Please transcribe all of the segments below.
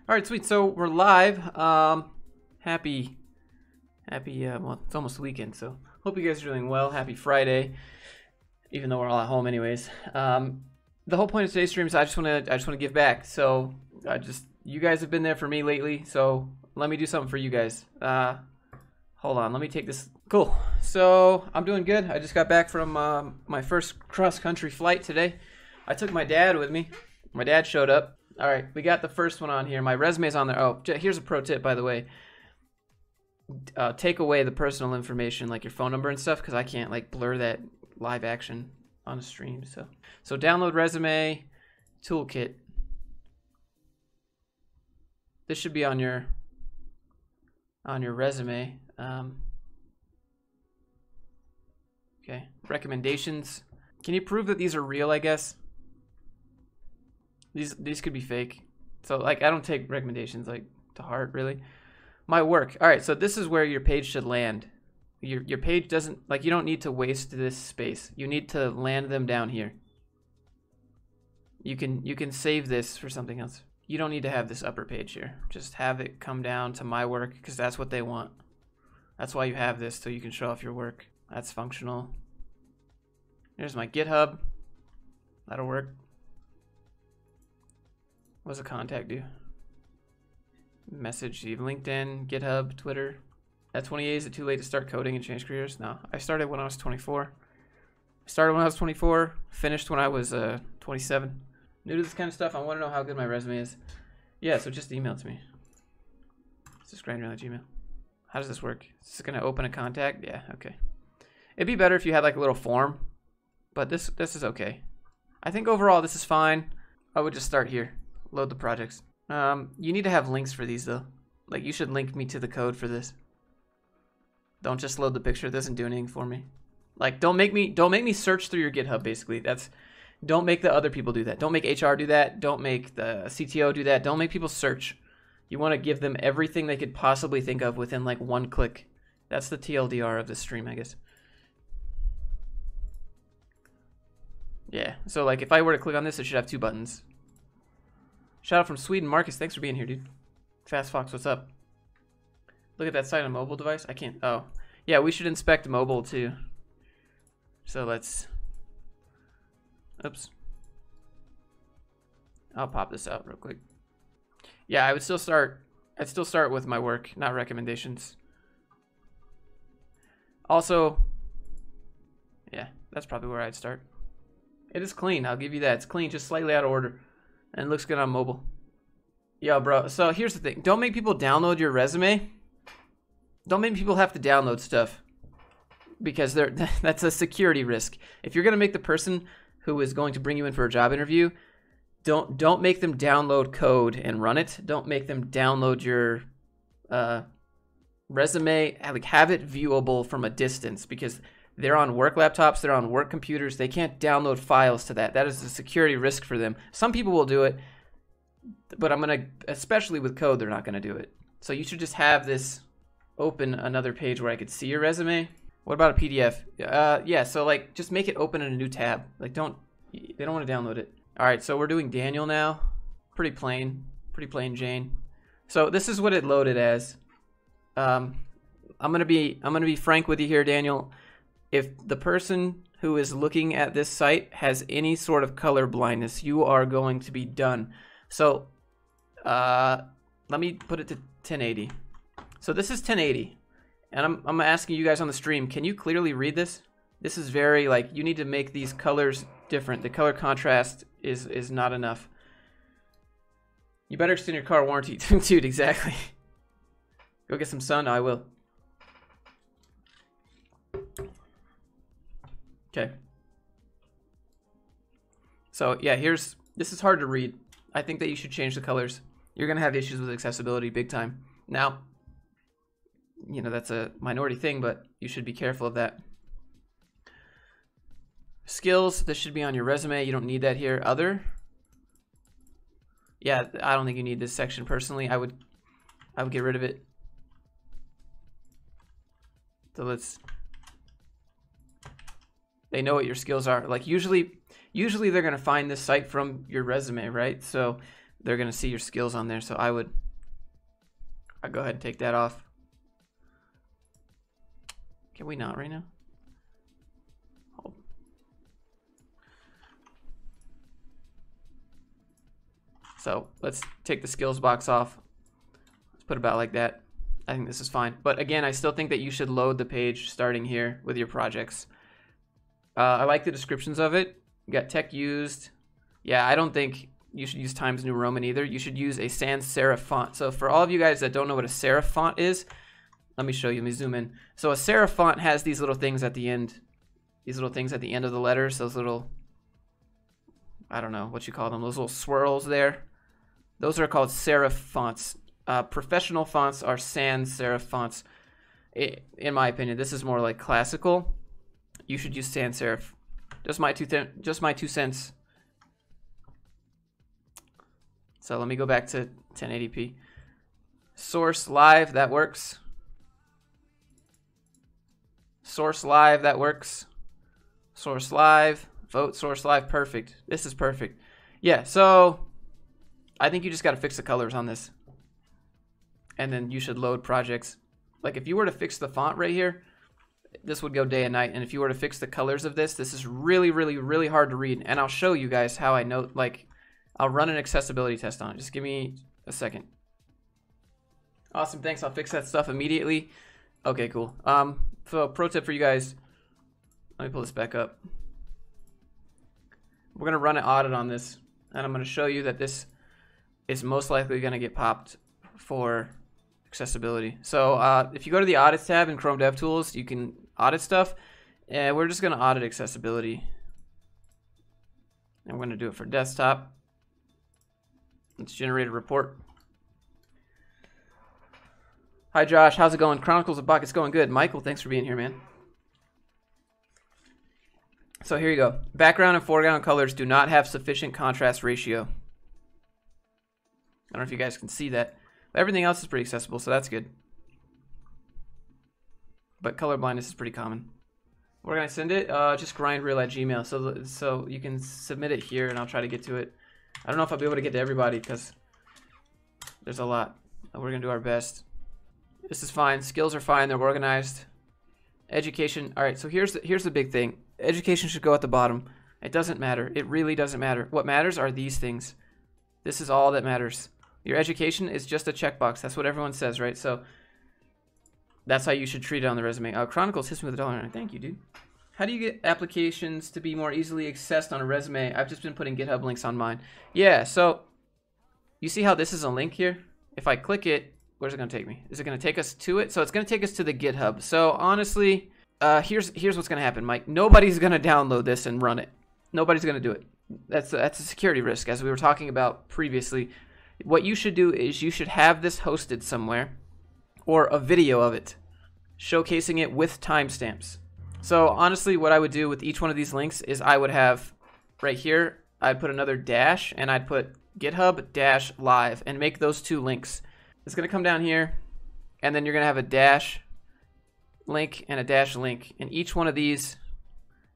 All right, sweet. So we're live. Happy. Well, it's almost weekend, so hope you guys are doing well. Happy Friday, even though we're all at home, anyways. The whole point of today's stream is I just want to give back. So you guys have been there for me lately, so let me do something for you guys. Hold on, let me take this. Cool. So I'm doing good. I just got back from my first cross-country flight today. I took my dad with me. My dad showed up. All right, we got the first one on here. My resume's on there. Oh, here's a pro tip, by the way. Take away the personal information, like your phone number and stuff, because I can't like blur that live action on a stream. So download resume, Toolkit. This should be on your resume. Okay, recommendations. Can you prove that these are real? I guess. These could be fake. So like I don't take recommendations like to heart really. My work. All right, so this is where your page should land. Your page doesn't like you don't need to waste this space. You need to land them down here. You can save this for something else. You don't need to have this upper page here. Just have it come down to my work because that's what they want. That's why you have this, so you can show off your work. That's functional. Here's my GitHub. That'll work. What does a contact do? Message, LinkedIn, GitHub, Twitter. At 28, is it too late to start coding and change careers? No, I started when I was 24. Finished when I was 27. New to this kind of stuff, I want to know how good my resume is. Yeah, so just email it to me. Subscribe to Gmail. How does this work? Is this gonna open a contact? Yeah, okay. It'd be better if you had like a little form, but this is okay. I think overall this is fine. I would just start here. Load the projects. You need to have links for these though. Like you should link me to the code for this. Don't just load the picture. It doesn't do anything for me. Like don't make me search through your GitHub basically. Don't make the other people do that. Don't make HR do that. Don't make the CTO do that. Don't make people search. You want to give them everything they could possibly think of within like one click. That's the TLDR of this stream, I guess. Yeah, so like if I were to click on this, it should have 2 buttons. Shout out from Sweden. Marcus, thanks for being here, dude. Fast Fox, what's up? Look at that site on a mobile device. I can't. Oh, yeah, we should inspect mobile too. So let's. Oops. I'll pop this out real quick. Yeah, I'd still start with my work, not recommendations. Also, yeah, that's probably where I'd start. It is clean, I'll give you that. It's clean, just slightly out of order. And it looks good on mobile. Yo, bro, so here's the thing. Don't make people download your resume. Don't make people have to download stuff. Because that's a security risk. If you're going to make the person who is going to bring you in for a job interview, don't make them download code and run it. Don't make them download your resume. Have it viewable from a distance because they're on work laptops, they're on work computers. They can't download files to that. That is a security risk for them. Some people will do it, but especially with code, they're not gonna do it. So you should just have this open another page where I could see your resume. What about a PDF? Yeah, so like just make it open in a new tab. Like they don't want to download it. All right, so we're doing Daniel now. Pretty plain Jane. So this is what it loaded as. I'm gonna be frank with you here, Daniel. If the person who is looking at this site has any sort of color blindness, you are going to be done. So let me put it to 1080. So this is 1080. And I'm asking you guys on the stream, can you clearly read this? This is very, like, you need to make these colors different. The color contrast is not enough. You better extend your car warranty. Dude, exactly. Go get some sun. I will. Okay. So, yeah, this is hard to read. I think that you should change the colors. You're going to have issues with accessibility big time. Now, you know, that's a minority thing, but you should be careful of that. Skills, this should be on your resume. You don't need that here. Other. Yeah, I don't think you need this section personally. I would get rid of it. So they know what your skills are. Like usually they're going to find this site from your resume, right? So they're gonna see your skills on there. So I'd go ahead and take that off. Can we not right now? Hold. So let's take the skills box off. Let's put it about like that. I think this is fine. But again, I still think that you should load the page starting here with your projects. I like the descriptions of it. You got tech used. Yeah, I don't think you should use Times New Roman either. You should use a sans serif font. So for all of you guys that don't know what a serif font is, let me show you. Let me zoom in. So a serif font has these little things at the end. These little things at the end of the letters. Those little, I don't know what you call them. Those little swirls there. Those are called serif fonts. Professional fonts are sans serif fonts. In my opinion, this is more like classical. You should use sans serif. Just my 2 cents. So let me go back to 1080p. Source live, that works. Source live, that works. Source live, vote source live, perfect. This is perfect. Yeah, so I think you just got to fix the colors on this. And then you should load projects. Like if you were to fix the font right here, this would go day and night. And if you were to fix the colors of this, this is really, really, really hard to read. And I'll show you guys how I know, like, I'll run an accessibility test on it. Just give me a second. Awesome, thanks. I'll fix that stuff immediately. Okay, cool. So pro tip for you guys. Let me pull this back up. We're gonna run an audit on this, and I'm gonna show you that this is most likely gonna get popped for accessibility. So if you go to the Audits tab in Chrome DevTools, you can audit stuff, and we're just gonna audit accessibility. And we're gonna do it for desktop. Let's generate a report. Hi Josh, how's it going? Chronicles of Buck, it's going good. Michael, thanks for being here, man. So here you go. Background and foreground colors do not have sufficient contrast ratio. I don't know if you guys can see that. But everything else is pretty accessible, so that's good. But color blindness is pretty common. Where can I send it? Just grindreal@gmail. So you can submit it here, and I'll try to get to it. I don't know if I'll be able to get to everybody because there's a lot. We're gonna do our best. This is fine. Skills are fine. They're organized. Education. All right. So here's the big thing. Education should go at the bottom. It doesn't matter. It really doesn't matter. What matters are these things. This is all that matters. Your education is just a checkbox. That's what everyone says, right? So that's how you should treat it on the resume. Chronicles hits me with $1. Thank you, dude. How do you get applications to be more easily accessed on a resume? I've just been putting GitHub links on mine. Yeah, so you see how this is a link here? If I click it, where's it going to take me? Is it going to take us to it? So it's going to take us to the GitHub. So honestly, here's what's going to happen, Mike. Nobody's going to download this and run it. Nobody's going to do it. That's a security risk, as we were talking about previously. What you should do is you should have this hosted somewhere, or a video of it, showcasing it with timestamps. So honestly, what I would do with each one of these links is I would have right here, I'd put another dash, and I'd put GitHub-live and make those two links. It's going to come down here, and then you're going to have a dash link and a dash link. And each one of these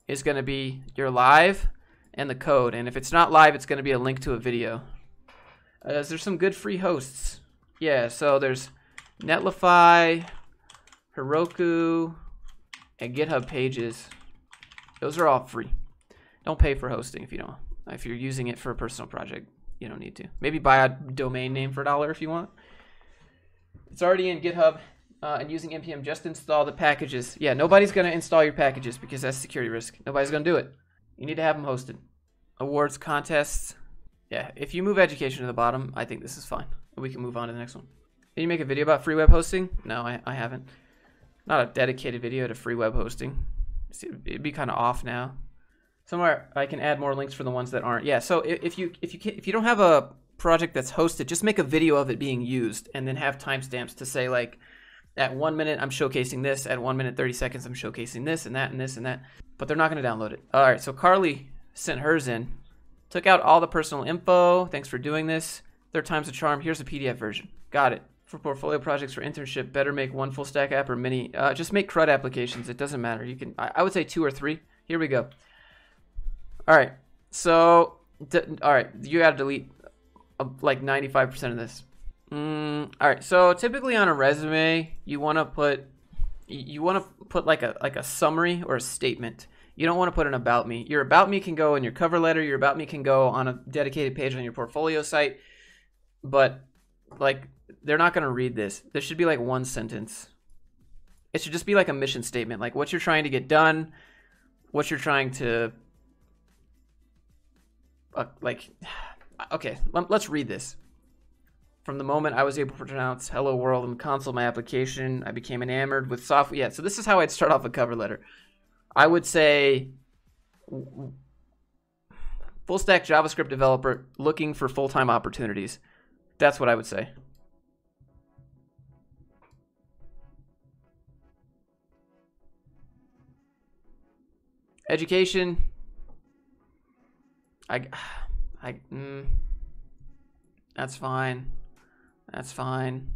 is going to be your live and the code. And if it's not live, it's going to be a link to a video. There's some good free hosts. Yeah, so there's Netlify, Heroku, and GitHub Pages. Those are all free. Don't pay for hosting if you don't. If you're using it for a personal project, you don't need to. Maybe buy a domain name for $1 if you want. It's already in GitHub, and using npm, just install the packages. Yeah, nobody's going to install your packages because that's security risk. Nobody's going to do it. You need to have them hosted. Awards, contests. Yeah, if you move education to the bottom, I think this is fine. We can move on to the next one. Did you make a video about free web hosting? No, I haven't. Not a dedicated video to free web hosting. It'd be kind of off now. Somewhere I can add more links for the ones that aren't. Yeah, so if you don't have a project that's hosted, just make a video of it being used and then have timestamps to say, like, at 1 minute I'm showcasing this, at 1 minute 30 seconds I'm showcasing this and that and this and that. But they're not going to download it. All right, so Carly sent hers in. Took out all the personal info. Thanks for doing this. Third time's a charm. Here's a PDF version. Got it. For portfolio projects for internship, better make one full stack app or mini. Just make CRUD applications. It doesn't matter. You can. I would say 2 or 3. Here we go. All right. So, all right. You got to delete like 95% of this. All right, so typically on a resume, you want to put like a summary or a statement. You don't want to put an about me. Your about me can go in your cover letter. Your about me can go on a dedicated page on your portfolio site. But like, they're not going to read this. This should be like one sentence. It should just be like a mission statement, like what you're trying to get done, what you're trying to okay, let's read this. From the moment I was able to pronounce hello world in the console of my application, I became enamored with software. Yeah, so this is how I'd start off a cover letter. I would say full stack JavaScript developer looking for full-time opportunities. That's what I would say. Education. That's fine. That's fine.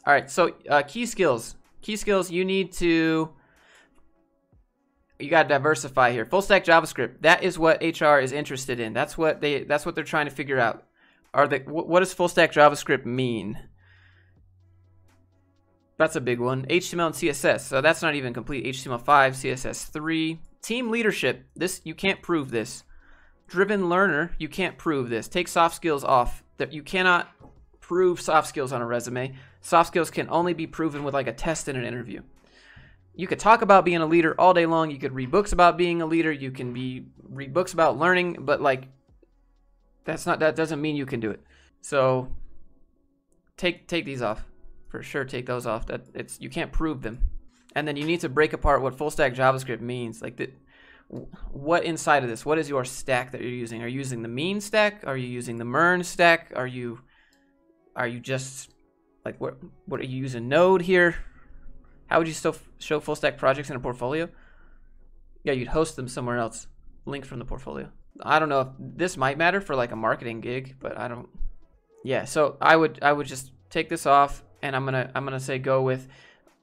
All right, so key skills. Key skills, you got to diversify here. Full stack JavaScript. That is what HR is interested in. That's what they're trying to figure out. What does full stack JavaScript mean? That's a big one. HTML and CSS. So that's not even complete. HTML5, CSS3. Team leadership. This, you can't prove this. Driven learner, you can't prove this. Take soft skills off. That you cannot prove soft skills on a resume. Soft skills can only be proven with like a test and an interview. You could talk about being a leader all day long. You could read books about being a leader. You can read books about learning, but like that doesn't mean you can do it. So take these off. For sure, take those off. You can't prove them. And then you need to break apart what full stack JavaScript means. Like what inside of this? What is your stack that you're using? Are you using the mean stack? Are you using the MERN stack? Are you just like what are you using Node here? How would you still show full stack projects in a portfolio? Yeah, you'd host them somewhere else. Link from the portfolio. I don't know if this might matter for like a marketing gig, but I don't. Yeah, so I would just take this off, and I'm gonna say go with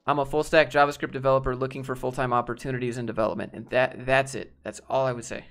I'm a full stack JavaScript developer looking for full-time opportunities in development, and that's it. That's all I would say.